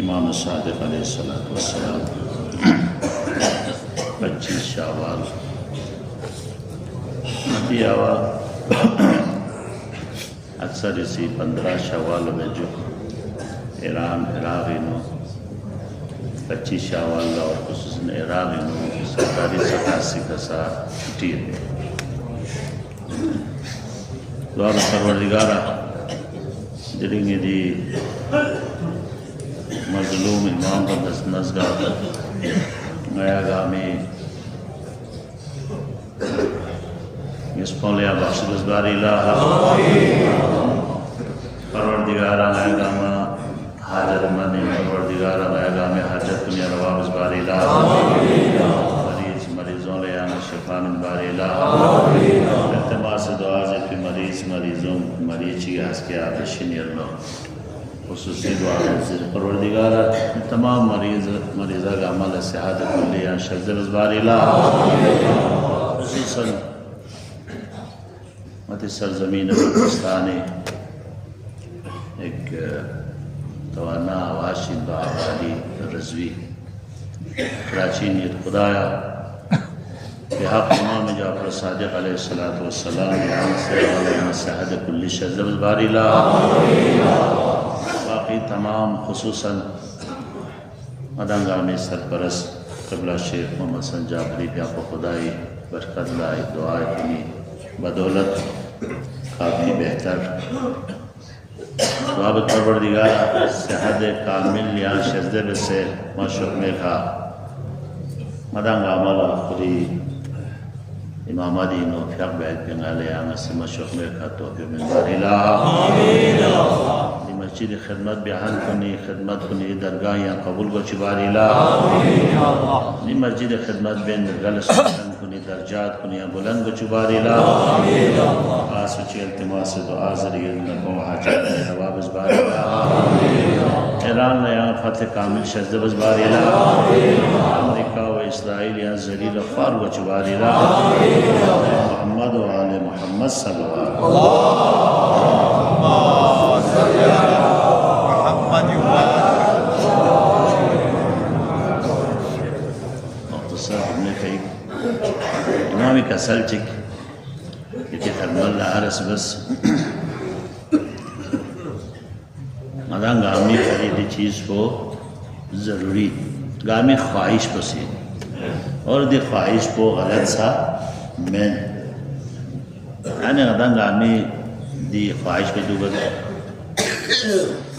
इमाम सादिक अलैहिस्सलाम 25 शवाल नदियावा अक्सर इसी 15 शवाल में जो ईरान इराक़ 25 शवाल और खुसूसन इराक़ सरकारी 87 का सा छुट्टी है दुआ परवरदिगारा दिलेंगे दी मजलूम इमाम का नज़गा नया गामी इसलिया बख्श बारी परवरदिगारा नया गामा हाजत मनी परवरदिगारा नया गामे हाजत दुनिया रवाब बारी मरीज़ों ले आना शिफा मिन बारी इल्तिमास दुआ से मरीज़ों मरीज़ की हंस के आबशिन अल्लाह खुसूसी दुआ से परवरदिगारा तमाम मरीज़ा का अमल सेहत कुल्लिया शज़्ज़ बारी खुसूसन मत सरज़मीन पाकिस्तान एक तवाना आवाशी बाबाली रज़वी कराची नीयत खुदाया बेहक इमाम जाफ़र सादिक़ अलैहिस्सलाम यहाँ से सेहत कुल्ली शज़्ज़ बारी बाकी तमाम खुसूसन मदंगा में सरपरस्त क़िबला शेख मोहम्मद संजाबरी ब्याप खुदाई बरकत लाई दुआए अपनी बदौलत काफ़ी बेहतर वाबत परवरदिगार सेहत कामिल या शज़्ज़ से मशूक़ में का मदंगा मला खुदी इमाम दीन और फ़िक़ बैत पिंगाले आंगा से मशूक़ में का तौफ़ीक़ मिन बारिला मस्जिद खिदमत बयान कुनी खिदमत कुनी दरगाह या कबूल को चिबारीला नि मस्जिद खिदमत बिन गल सुन कुनी दर्जात कुनी बुलंद को चिबारीला आसुची इल्तिमास दुआ ज़रिए नको हाजत नवाब बारीला ईरान नया फतह कामिल शज़्ज़ बारीला अमेरिका व इस्राइल या ज़लील फ़ार को चिबारीला मोहम्मद व आले मोहम्मद सल्लल्लाहु فرصة من كي إمامي كسلتك لكي خدمال لعرس بس مدان غامی خریدی چیز کو ضروری غامی خواہش پسی اور دی خواہش کو غلط سا مین یعنی مدان غامی دی خواہش کو جو بدا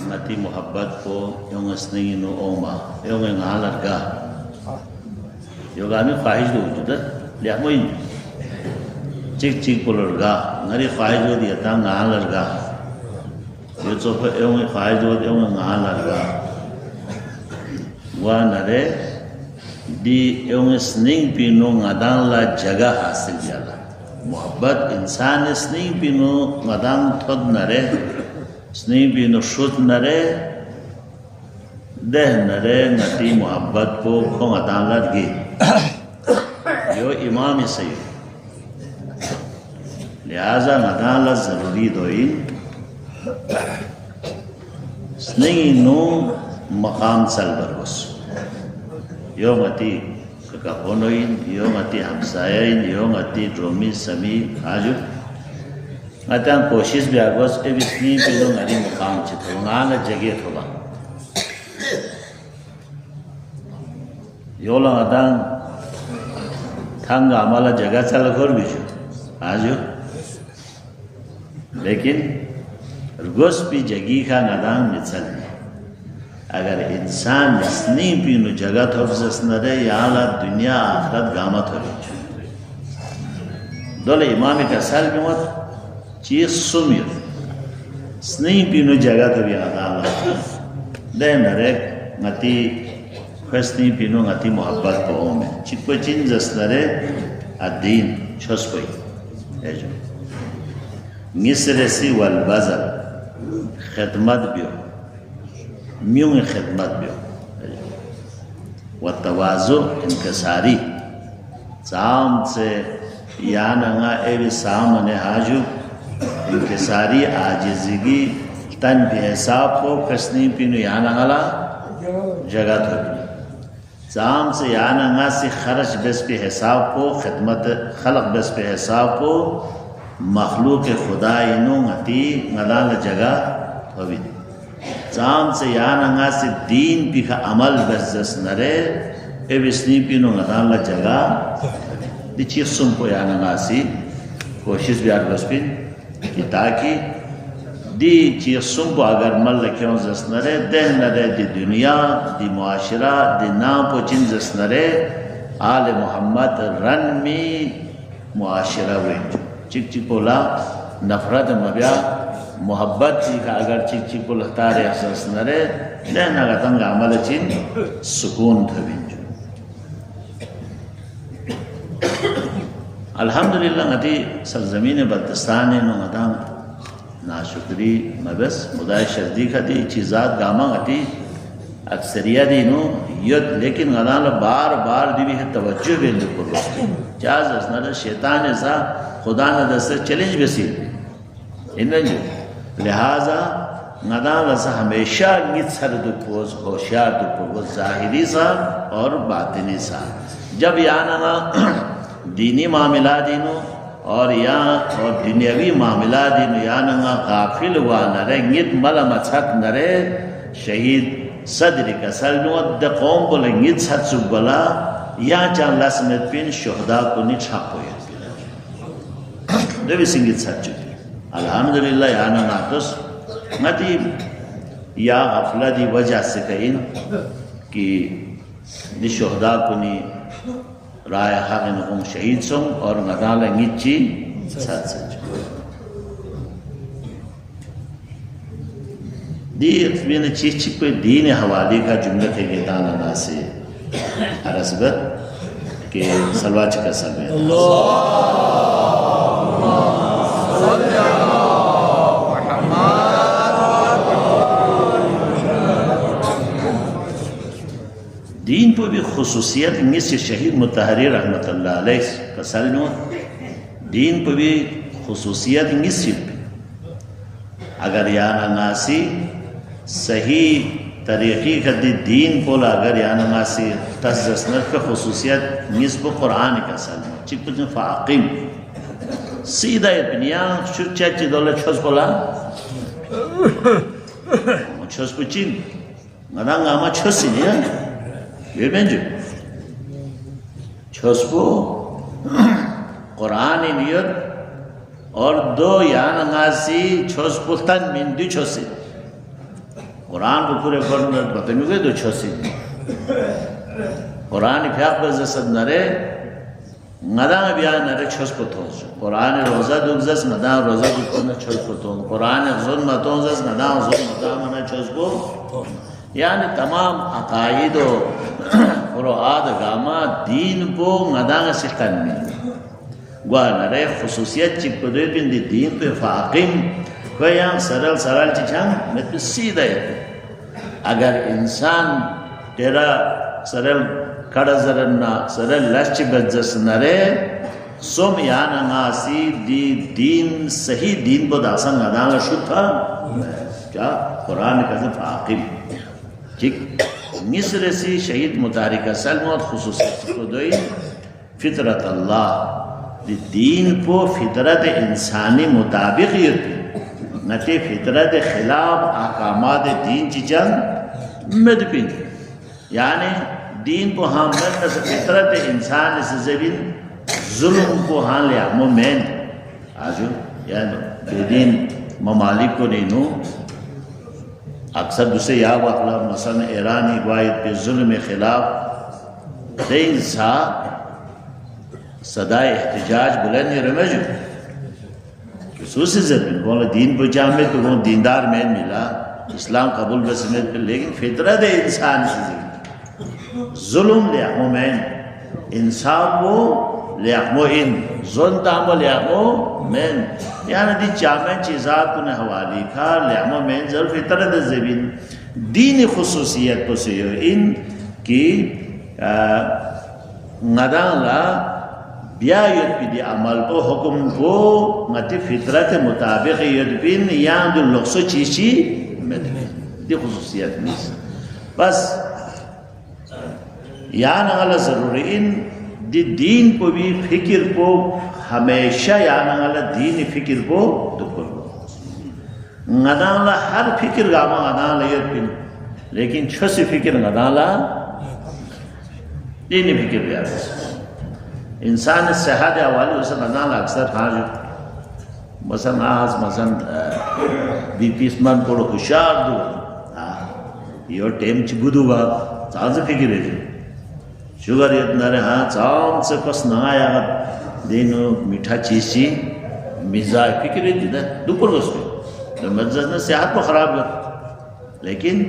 متی محبت کو یوں اسنگی نو اوما یوں انگا لرگا یوں غامی خواہش دو وجود لیا موین چک چک کو لرگا نری خواہش دو دیتا انگا لرگا yo coba yang khayal juga yang ngalar ga, wah nare di yang sning pinu ngadang la jaga hasil jala, muhabbat insan sning pinu ngadang thod nare, sning pinu shut nare, deh nare ngati muhabbat ko ngadang lagi, yo imam isayu, lihaza ngadang la zaruri doin. Senengi nu makam salbarus. Yo ngati kakaponoin, yo ngati hamsayain, yo ngati dromi sami aju. Ngatan koshis biagos ebisni pilo ngari makam chito ngana jage thoba. Yo la ngatan thanga amala jaga salakor biju aju. Lekin रुगोस भी जगी का नादान मिसल है अगर इंसान इसने भी नु जगत हफ्ज़ नरे याला दुनिया आखिरत गामत हो रही दोले इमाम का साल में मत चीज़ सुमिर इसने भी नु जगत हो रही नादान दे नरे ngati खस्नी भी नु ngati मोहब्बत को ओमे चिक्को चिंजस नरे अदीन छुस्पई है जो मिसरसी वल बाज़र खिदमत बियो म्यूंग खिदमत बियो वतवाज़ु इनकसारी साम से यानंगा एवं सामने हाजू इनकसारी आजिज़गी तन बेहसाब को कसनी पिनु यानंगला जगत हो साम से यानंगा से खर्च बस पे हिसाब को खिदमत खलक बस पे हिसाब को मखलूक खुदा इनो ngati ngadang jaga hobi zam se yananga se din bika amal berzas nare ebisni pino ngadang jaga di chisum ko yananga si कोशिश बिहार बसपिन कि ताकि दी chisum ko agar mal lakyon zas nare deh nare di dunia di muashira di naam po chin zas nare आले Mohammad run में मुआशिरा वेंजो चिक चिकोला नफरत मबिया मोहब्बत जी का अगर चिक चिकोला तारे अहसास नरे लेना का तंगा अमल चिन सुकून था वेंजो अल्हम्दुलिल्लाह ngati सरजमीन बल्तिस्तान ने नो ngata नाशुक्री मबस मुदाय शर्दी खती चीज़ात गामा ngati अक्सरियत इनो यद लेकिन गदान बार बार दिवी है तवज्जो बेंदु कुर्बान चाज असनर शैतान ऐसा खुदा ने दस्ते चैलेंज बेसी इनमें जो लिहाजा गदान ऐसा हमेशा नित सर दुपोज होशियार दुपोज ज़ाहिरी सा और बातिनी सा जब याना दीनी मामला दिनो और यहाँ और दुनियावी मामला दिनो याना गाफिल हुआ नरे नित मल मचक नरे शहीद सदरी का सलनुअत द कौम बोले नित सत्सुब बोला या चांद लस्मत पिन शोहदा को नित छापो या देवी सिंगित सच्चुकी अल्हम्दुलिल्लाह याना नातुस नती या गफला दी वजह से कहीं कि दी शोहदा को नि राय हाग न शहीद सों और नदाला निची सच दी मैंने चीज को दीन हवाले का जुमला थे कि दाना नासे अरसबत के सलवाच का समय दीन पर भी खुसूसियत मिस शहीद मुतहरी रहमतुल्लाह अलैह का सलनो दीन पर भी खुसूसियत मिस अगर याना नासी सही तरीक़ी खदी दीन पोला अगर या नमासी तस्जस्नर का खसूसियत निस्ब कुरान का सल चिक पुजन फाकिम सीधा इतनिया शुच्चा चिदोला छस पोला छस पुचिन नदांग आमा छस नहीं है ये बेंजो छस पो कुरान नियर और दो या नमासी छस पुतन मिंदी छसी कुरान को पूरे पढ़ने बतने के दो छोसी कुरान फ्याक बज़सद नरे नदा बियान नरे छोस पतोंस कुरान रोज़ा दुगज़स नदा रोज़ा दुगज़स छोस पतों कुरान ज़ुन मतोंस नदा ज़ुन मता मना छोस पो यानी तमाम अकायदो और आद गामा दीन पो नदा सिखन में गुआ नरे खुसूसियत चिपको बिंदी दीन पे फाकिम कोई यहाँ सरल सरल चिचांग में तो सीधा है अगर इंसान तेरा सरल कड़ा जरना सरल लक्ष्य बज्जस नरे सोम याना नासी दी दीन सही दीन को दासन नदांग शुद्धा क्या कुरान का ज़िफ़ आकिम ठीक मिस्र से शहीद मुतारिका सलमत खुसूसियत को दोई फितरत अल्लाह दी दीन को फितरत इंसानी मुताबिक ये नते फितरत खिलाफ अहकामात दीन चीज़न मदपिन यानी दीन को हम न फितरत इंसान से ज़मीन जुल्म को हाल या मोमेन आजू यानी बेदीन ममालिक को नहीं नो अक्सर दूसरे या वाक़ला मसलन ईरानी वायद पे जुल्म खिलाफ दें सा सदा एहतजाज बुलंद रमजू खुसूसी ज़मीन बोला दीन बचा में तो वो दीनदार में मिला इस्लाम कबूल बसमेत पे लेकिन फितरत इंसान से जुल्म लियामो में इंसाफ वो लियामो इन ज़ुल्म तामो लियामो में यानी दी चामें चीज़ात ने हवाली खा लियामो में ज़रूर फितरत ज़मीन दीन खुसूसियत तो से इन की नदाला बिया युद्ध अमल को हुक्म को मत फितरत मुताबिक युद्ध या जो लक्ष्य चीज़ी में दी खुसूसियत में बस या नगला ज़रूरी इन दी दीन को भी फिक्र को हमेशा या नगला दीन फिक्र को दुखल नदाला हर फिक्र गामा नदाला युद्ध लेकिन छोसी फिक्र नदाला दीन फिक्र भी आते इंसान सेहत वाले उसे नदाला अक्सर हाँ जो मसन आज मसन बीपीस मन पड़ो खुशार दो यो टेम चिबुदुगा चांस फिक्र है शुगर इतना रे हाँ चांस से कस ना आया देनो मीठा चीज़ी मिज़ाज फिक्र है जिधर दुपर उसमें तो मज़्ज़त ने सेहत को ख़राब कर लेकिन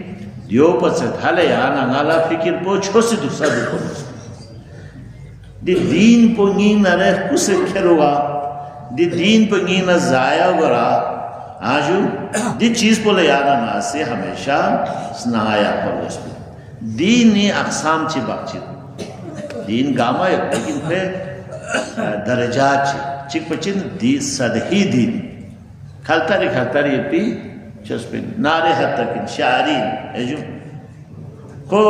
दियो पर से थाले यहाँ नाला फिक्र पो छोसी दूसरा दुपर उसमें दी दीन पो नी नरे कुछ खेरोगा दी दीन पो नी न ज़ाया गरा आजू दी चीज़ पो ले याना ना से हमेशा स्नाया पर उसमें दीन ने अक़साम ची बातचीत दीन गामा है लेकिन फिर दर्जात चिक पचिन दी सदही दीन खलतारी ये पी चस्पिन नारे हद तक शारीन ऐजू को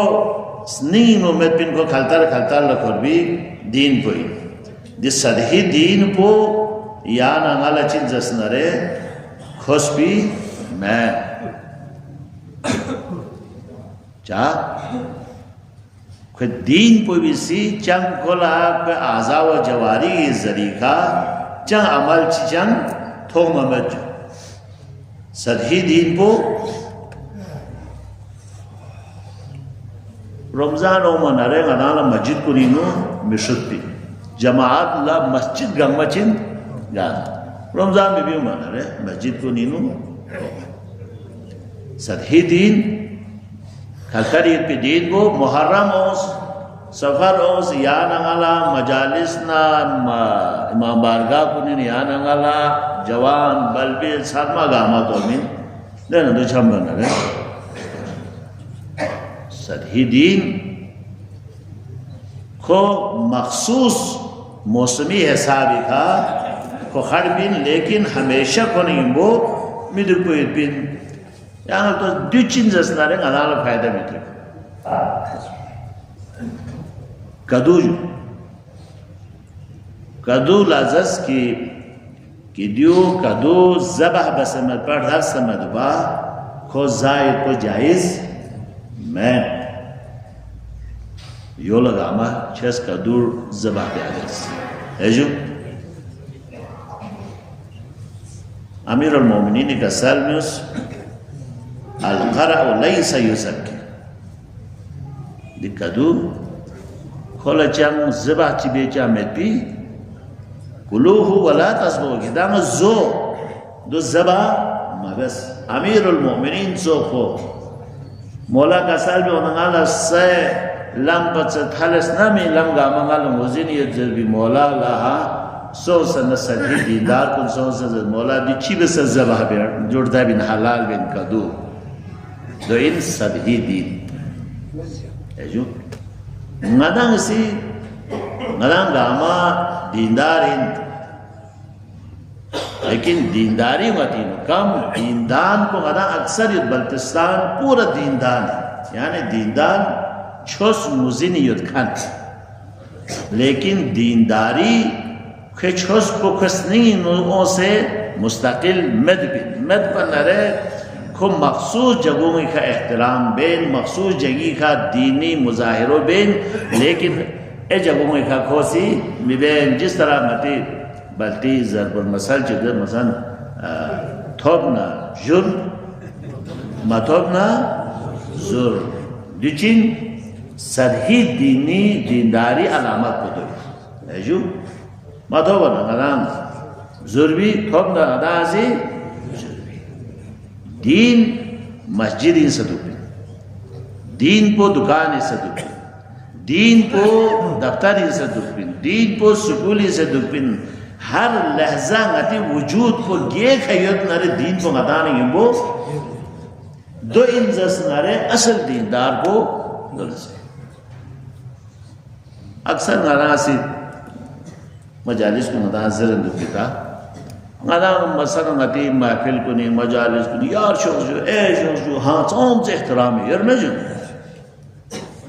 स्नीनो में पिन को खलतार लखोर भी दीन पोई दी सदही दीन पो या नाला चिन जसनरे खुशबी मैं चा खुद दीन पो भी सी चंग कोला के आज़ा व जवारी ज़रीका चंग अमल चंग थोम मज सदही दीन पो रमज़ान ओ मनारे गनाला मस्जिद को नीनो मिशुद्दी जमात ला मस्जिद गंगमचिन जान रमज़ान में भी मनारे मस्जिद को नीनो सदही दीन खलकरी पे दीन को मुहर्रम ओस सफ़र ओस या नंगला मजालिस ना इमाम बारगाह को नीन या नंगला जवान बल्बे सारमा गामा तो मिन देना दो छम बनारे सदही दीन को मखसूस मौसमी हिसाबी का को खड़ बिन लेकिन हमेशा को नहीं वो मिदुल को बिन Yani to düçin zasnare ngala fayda mitre कदू लाजस की दियो कदू ज़बह बसमत पर हर समद बा खो जायद को जायज़ मैं यो लगामा छस कदू ज़बह पे आगस है जो अमीर अल-मोमिनीन का सलम्यूस अल-क़रा लैसा युज़क्की दी कदू खोला चंग ज़बह चिबेचा में भी कुलूहु वला तस्बो किदाम जो दो ज़बा मबस अमीरुल मोमिनीन जो को मौला का साल में उन्होंने से लम बच्चे थालेस नामी लम गामा गालम वज़ीन ये जल्दी मौला लाहा सो सन सदी दीदार कुन सो सन मौला दी चीज़ से ज़बा बेर जोड़ता बिन हलाल बिन कदू दो इन सदी दीन है जो नदांग सी नदांग गामा दीनदारिन लेकिन दीनदारी मतीन कम दीनदान को गदा अक्सर बल्तिस्तान पूरा दीनदान यानी दीनदान छोस मुजिन युद्धखान लेकिन दीनदारी के छोस को खसनी नुओं से मुस्तकिल मद पर नरे को मखसूस जगहों का एहतराम बेन मखसूस जगह का दीनी मुजाहिरों बेन लेकिन ए जगहों में का खोसी मिबेन जिस तरह मती बल्टी ज़रबुल मसल जिधर मसन थोबना जुर मतोबना जुर दुचिन सरही दीनी दीनदारी अलामत को दो है जो मतोबना नदाम जुर्बी थोबना नदाज़ी दीन मस्जिद इन सदुपी दीन को दुकान इन सदुपी दीन को दफ्तर से दुखबिन दीन को स्कूल से दुखबिन हर लहजा गति वजूद को ये खयत नरे दीन को मदान वो दो इन जस नरे असल दीनदार को अक्सर नारासी मजालिस को मदान जरन दुखिता मदान मसला गति महफिल को नहीं मजालिस को यार शोजो हाँ चौम से एहतराम यार मैं जो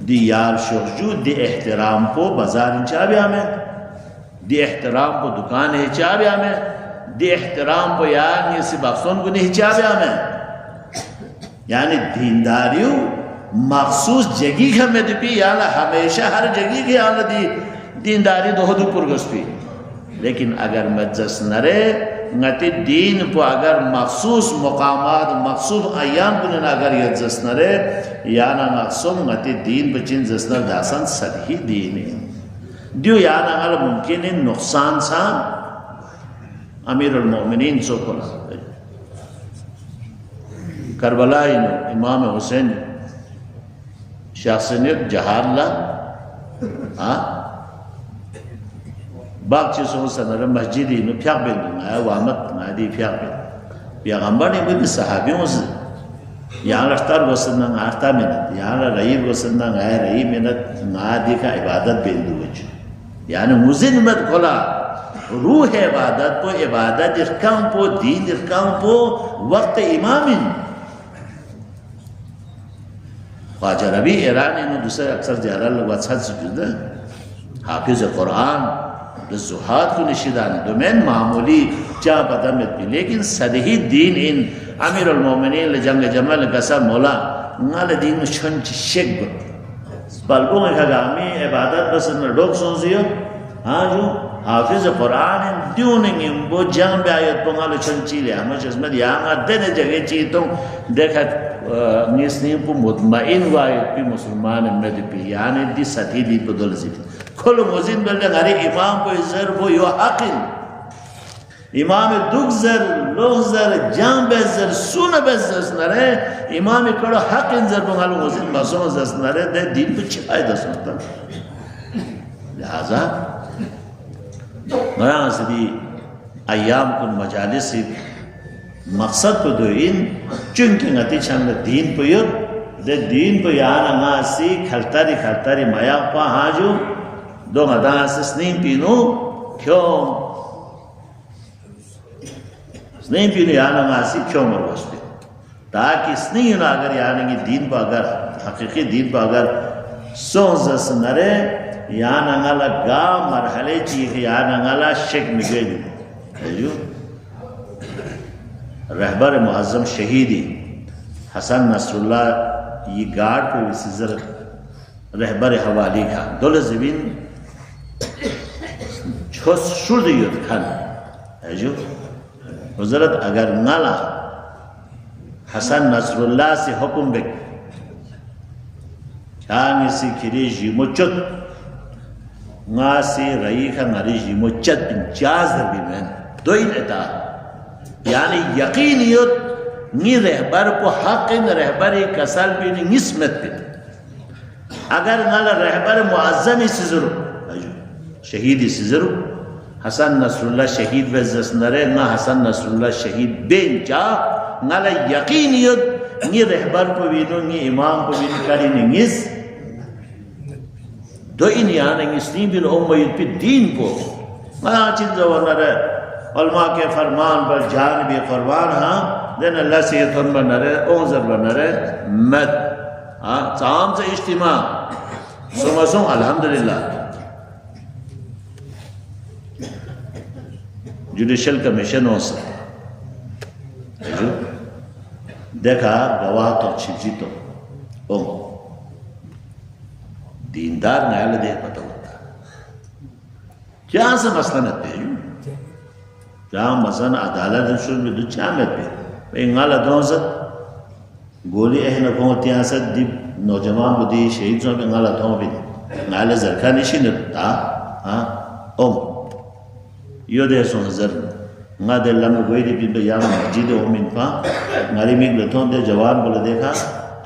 दी यार शोजू दी एहतराम को बाजार चाबे हमें दी एहतराम को दुकान है चाबे हमें दी एहतराम को यार ये सी बाक्सों को नहीं चाबे हमें यानी दीनदारियों मखसूस जगह का में भी यार हमेशा हर जगह के यार दी दीनदारी दोहदू पुरगस्पी लेकिन अगर मज्जस नरे ngati din po agar maksus muqamat maksus ayam kunin agar yad jasnare yana maksum ngati din bachin jasnar dasan sadhi dini diyo yana ngal mumkinin nuqsan sa amirul mu'minin sokola Karbala ino Imam Hussein shakhsiniyat jaharla बाग चीज़ों से नरम मस्जिदी में bag बिंदु ना वामत ना दी bag बिंदु प्यागंबर ने भी सहाबियों से यहाँ रफ्तार वसन्ना आर्ता मिनट यहाँ रहीब वसन्ना गाय रहीब मिनट नादी का इबादत बिंदु बच्चे यानी मुजिन मत खोला रूह इबादत पो इबादत इरकाम पो दीन इरकाम पो वक्त इमामिन ख्वाजा रबी ईरानी ने दूसरे अक्सर ज़्यादा लोग अच्छा सुझाते हाफिज़ कुरान ज़ुहाद को निशिदान दोमेन मामूली चा पता में भी लेकिन सदही दीन इन अमीर अल-मोमिनीन ले जंग जमल कसा मौला नाल दीन में शंच शेख बल्कि में खगामी इबादत बस न लोग सोचियो हाँ जो हाफिज़ कुरान इन द्यूनिंग इन वो जंग में आयत पंगालो शंची ले हमें जिसमें यहाँ देने जगह चीज़ तो देखा निस्नीम को मुतमईन वायत भी मुसलमान में भी यानी दी सदी दी बदल ज़िद खोलो मुजिन बल्ले गारी इमाम को इज़र वो यो हक़िल इमाम दुख ज़र लोग ज़र जाम बेज़र सुन बेज़र नरे इमाम करो हक़ इंज़र बंगालो मुजिन बसों ज़र नरे दे दिन कुछ आये दसों लिहाजा मरां सदी अय्याम कुन मजालिस मकसद को दो इन चुंकी नती चंद दीन पे यो दे दीन पे यार अंगासी खलतारी माया पा हाजू दो मदास स्नेह पीनो क्यों स्नेह पीनो यार अंगासी क्यों मरवास्ते ताकि इसने ना अगर यानी दीन पर अगर हकीकी दीन पर अगर सोजस नरे या नंगाला गा मरहले चीख या नंगाला शेख मिगेन जो रहबर मुअज्जम शहीदी हसन नसरुल्लाह ये गार्ड पे विसिजर रहबर हवाली का दोल ज़मीन छोस शुद्ध युद्ध खान है जो वज़रत अगर नाला हसन नसरुल्लाह से हुक्म बेक चांग से किरी जिमुचत ngasih raih kan ngari jimucat pinjaz terbimen doin eta yani yakiniyut ni rehbar ko haqqin rehbari kasal bin nismat bin agar ngala rehbar muazzami sizuru shahidi sizuru Hasan Nasrullah shahid vezasnare na Hasan Nasrullah shahid benja ngala yakiniyut ni rehbar ko binu ni imam ko binu kali ningis दो इन यानी इसनी बिन उम्मीद पे दीन को मना चिंता वनरे उलमा के फरमान पर जान भी कुर्बान हाँ दिन अल्लाह से तुम बनरे ओंजर बनरे मत हाँ साम से इज्तिमा सुमसुम अल्हम्दुलिल्लाह जुडिशल कमीशन होसा देखा गवाह तो चिंची तो ओ दीनदार न्यायालय दे पता होता क्या से मसला न पे जहाँ मसन अदालत शुरू में दुच्चा में पे इंगाला दोंसत गोली ऐन कौन त्यासत दिप नौजवान बुद्धि शहीद जो इंगाला दों भी न्यायालय जरखा निशी न ता हाँ ओम यो दे सोंजर ना दे लम्बे कोई दिप तो याम मस्जिद ओमिन पा नारी मिक लतों दे जवान बोले देखा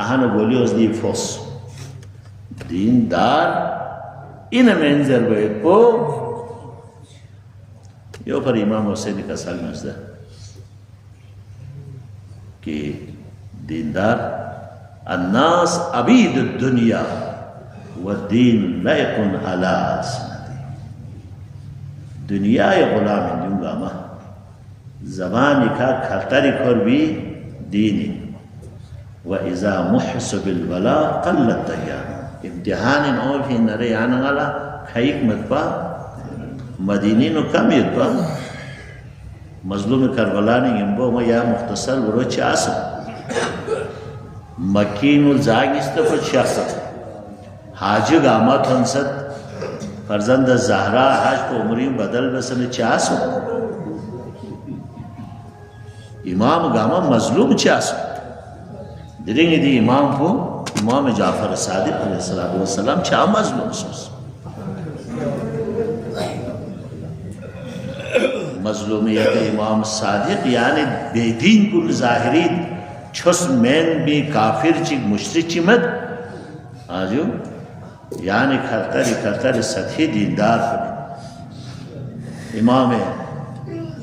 आहान गोली उस दी फोस दीनदार इन मंजर को यो पर इमाम हुसैन का साल मसला कि दीनदार अन्नास अबीद दुनिया व दीन लायकुन अला सुन्नती दुनिया ये गुलाम दूंगा मैं ज़बान का खतरी कर भी दीनी व इज़ा मुहसबिल वला क़ल्लत तय्याम इम्तिहान इन और भी नरे आने वाला खाइक मत पा मदीनी नो कम ये पा मज़लूम करबला ने इम्बो में या मुख्तसर वरो चासो मकीन उल जागिस्त पर चासो हाज गामत हंसत फर्जंद ज़हरा हाज को उम्री बदल बसन चासो इमाम गामा मज़लूम चासो दिरेंगे दी इमाम को इमाम जाफर सादिक अलैहिस्सलाम चा मज़लूम सोस मज़लूमियत इमाम सादिक यानी बेदीन कुल ज़ाहिरी छुस मैन भी काफिर चिक मुश्रिक चिमत आजू यानी खरतरी सथी दीनदार बने इमाम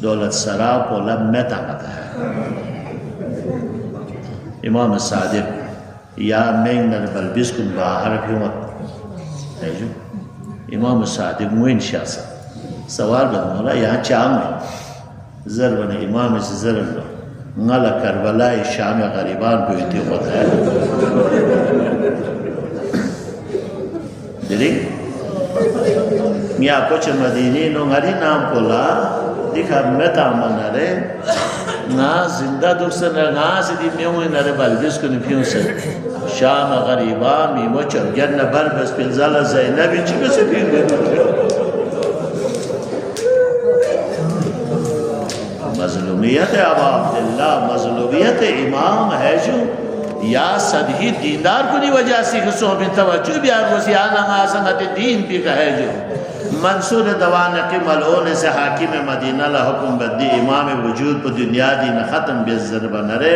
दौलत सरा को लब में ताकत है इमाम सादिक या मैं नर बल्बिस कुन बाहर भी मत है जो इमाम सादिक मुइन शासा सवाल बनोला यहाँ चाम में ज़रबन इमाम से ज़रब लो ngala Karbala Syam gariban begitu kota. Jadi miya kuch Madini no ngari naam kola dikha meta manare na zinda dursa na sidi mewe nare balbis ko nifiunse Syam gariban mi mocha janna balbis pinzala Zainab chibese pinge मज़लूमियत अबा अब्दुल्लाह मज़लूमियत इमाम है जो या सदी दीनदार को नहीं वजह से खुशों में तवज्जो भी आर वसियाना आसनत दीन भी कहे जो मंसूर दवान के मलओन से हाकिम मदीना ला हुक्म बदी इमाम वजूद पर दुनिया दी न ख़त्म बेज़रब नरे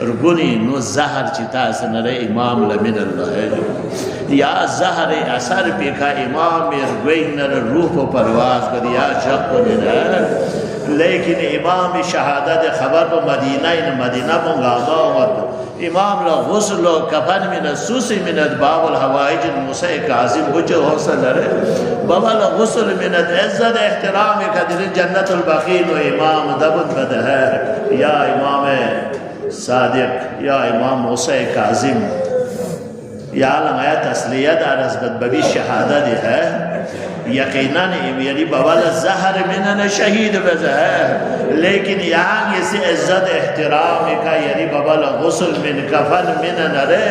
रुगुनी नो ज़हर चिता से नरे इमाम लमिन अल्लाह है जो या ज़हर असर पे का इमाम रुगुई नरे रूह पर परवाज़ कर या जब को नरे लेकिन इमाम शहादत खबर को मदीना मंगामा मत इमाम ला गुस्ल कफन में नसूसी में बाबुल हवाइज मुसे काजिम बुझ हौसल रे बाबा ला गुस्ल में इज्जत एहतराम कदर जन्नतुल बकी नो इमाम दबन बद है या इमाम صادق یا امام موسی کاظم یا لنگایا تسلیه دار از بدببی شهاده دی ہے یقینا یعنی بوال زہر منن شہید بزہ لیکن یہاں یہ سے عزت احترام کا یعنی بوال غسل من کفن منن رے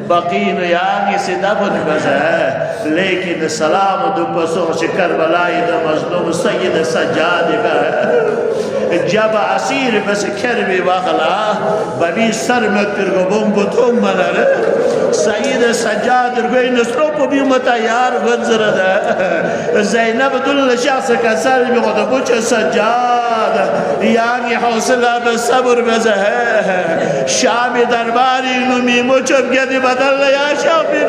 بقین یہاں یہ سے دفن بزہ لیکن سلام دو پسوں کربلائی دا مظلوم سید سجاد کا جب اسیر بس کربی واغلا ببی سر میں پرگو بوم منر سید سجاد رگوی نسرو پو بیومتا یار غنزر دا زینب دل شخص کا سر میں خود بچ سجاد یعنی حوصلہ بصبر بزہ شام درباری نمی مچب گدی بدل یا شامی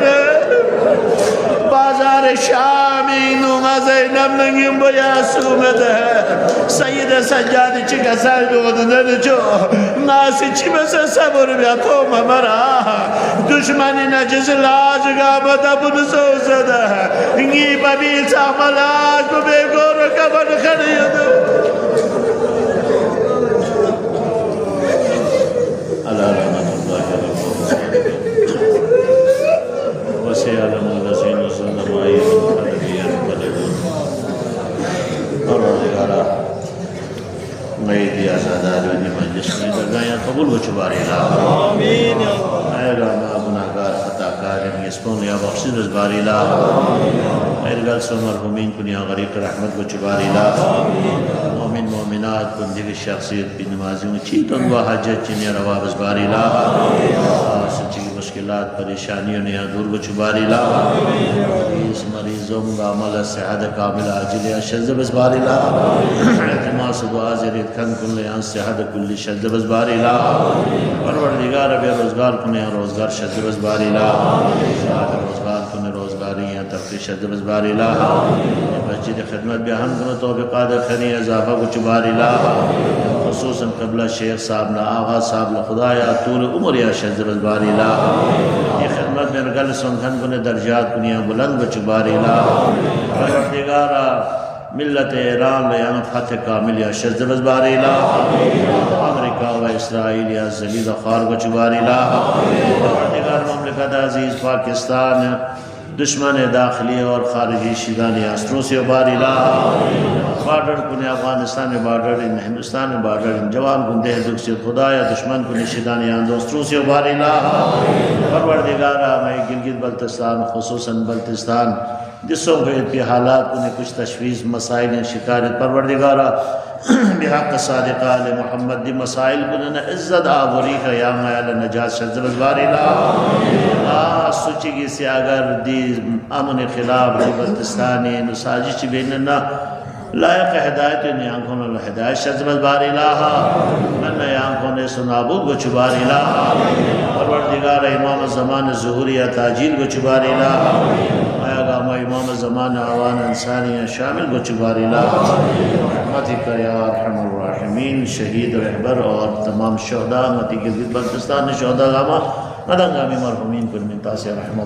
بازار شامی نوما زینب نگیم بیا سومت ہے سید سجادی چکا سال بودن چو ناسی چی بس صبر بیا تو ممرا دشمنی نجس لاج گا بدبن سوزد ہے نگی ببی ساملاج کو بے گور کبن خرید اللہ رحمت اللہ وسيعلم الذين صدقوا أي منقلب ينقلبون پروردگارا غیدی آزادار ونی مجلس میں درگاہیں قبول و چباری اللہ آمین اے رانا گناہگار خطاکار یسپون یا بخشید از باری اللہ اے گل سو مرحومین کنیا غریق رحمت و چباری اللہ مومن مومنات بندگی شخصیت بھی نمازیوں چیتن و حجت چنیا رواب از باری اللہ سچی مشکلات پریشانیوں نے دور کو چباری لا اس مریضوں کا عمل صحت کامل عاجل شذ بسباری لا التماس دعا زیرت کن کل یان صحت کل شذ بسباری لا پروردگار بے روزگار کنے روزگار شذ بسباری لا روزگار کنے روزگاری یا تفریح شذ بسباری لا مسجد خدمت بیان کنے توفیقات خیری اضافہ کو چباری لا خصوصا قبل شیخ صاحب نا آغا صاحب لخدایا طول عمر یا شذ بسباری لا یہ خدمت میں رگل سنکھن کنے درجات کنیا بلند بچباری لا پروردگارا ملت ایران لیان فتح کامل یا شذ بسباری لا امریکہ و اسرائیل یا زلید خوار بچباری لا پروردگار مملکت عزیز پاکستان دشمن داخلی اور خارجی شیدانی اسروں سے باری لا بارڈر کنے افغانستان بارڈر ان ہندوستان بارڈر ان جوان کن دہ دکھ سے خدایا دشمن کنے شیدانی اسروں سے باری لا پروردگارا میں گلگت بلتستان خصوصاً بلتستان جسوں کے حالات کنے کچھ تشویش مسائل شکایت پروردگارا بحق صادق آل محمد دی مسائل کنے عزت آوری کا یا میال نجات شذ بسباری لا سوچی گی سی اگر دی امن خلاف دی بلتستانی نساجش بیننا لائق ہدایت نیان کھونا ہدایت شذ بسباری لا من نیان کھونے سنابود گچباری لا پروردگار امام زمان ظہوری تاجیل گچباری لا آیا گا امام زمان آوان انسانی شامل گچباری لا رحمتک یا ارحم الراحمین شہید رہبر اور تمام شہداء متی گلگت بلتستان شہداء غاما مدنگامی مرحومین پر من تاثیر رحمت